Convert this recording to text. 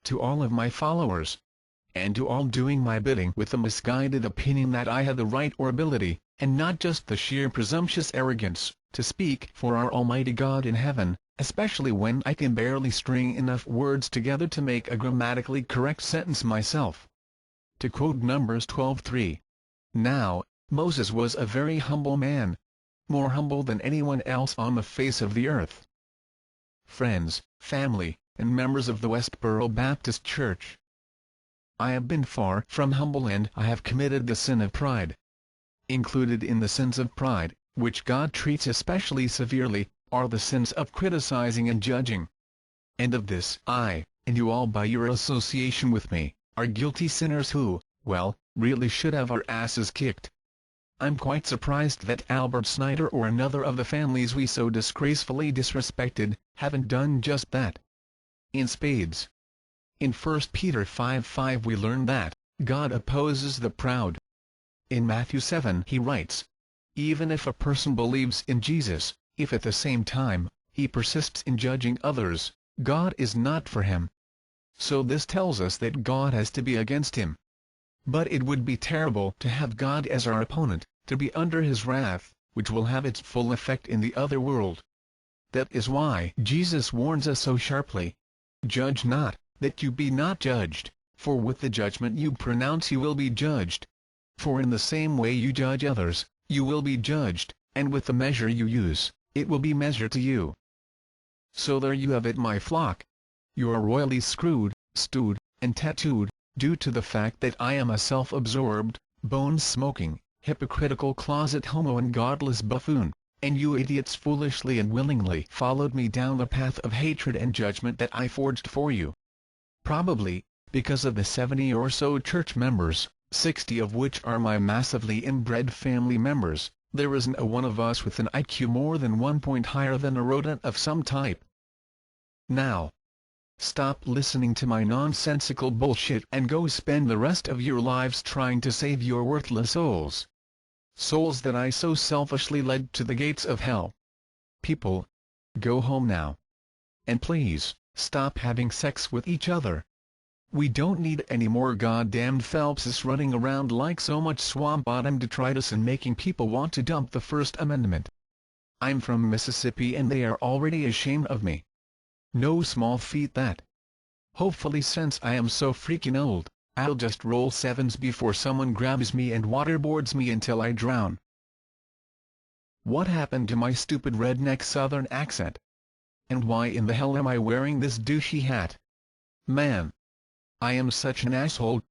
to all of my followers, and to all doing my bidding with the misguided opinion that I had the right or ability, and not just the sheer presumptuous arrogance, to speak for our Almighty God in heaven, especially when I can barely string enough words together to make a grammatically correct sentence myself. To quote Numbers 12:3, "Now, Moses was a very humble man, more humble than anyone else on the face of the earth." Friends, family, and members of the Westboro Baptist Church, I have been far from humble and I have committed the sin of pride. Included in the sins of pride, which God treats especially severely, are the sins of criticizing and judging. And of this I, and you all by your association with me, are guilty sinners who, well, really should have our asses kicked. I'm quite surprised that Albert Snyder or another of the families we so disgracefully disrespected, haven't done just that. In spades. In 1 Peter 5:5 we learn that, God opposes the proud. In Matthew 7 he writes, even if a person believes in Jesus, if at the same time, he persists in judging others, God is not for him. So this tells us that God has to be against him. But it would be terrible to have God as our opponent, to be under his wrath, which will have its full effect in the other world. That is why Jesus warns us so sharply, "Judge not, that you be not judged, for with the judgment you pronounce you will be judged. For in the same way you judge others, you will be judged, and with the measure you use, it will be measured to you." So there you have it, my flock. You are royally screwed, stewed, and tattooed, due to the fact that I am a self-absorbed, bone-smoking, hypocritical closet homo and godless buffoon, and you idiots foolishly and willingly followed me down the path of hatred and judgment that I forged for you. Probably, because of the 70 or so church members, 60 of which are my massively inbred family members, there isn't a one of us with an IQ more than 1 point higher than a rodent of some type. Now, stop listening to my nonsensical bullshit and go spend the rest of your lives trying to save your worthless souls. Souls that I so selfishly led to the gates of hell. People, go home now. And please, stop having sex with each other. We don't need any more goddamned Phelpses running around like so much swamp-bottom detritus and making people want to dump the First Amendment. I'm from Mississippi and they are already ashamed of me. No small feat that. Hopefully since I am so freaking old, I'll just roll sevens before someone grabs me and waterboards me until I drown. What happened to my stupid redneck southern accent? And why in the hell am I wearing this douchey hat? Man, I am such an asshole.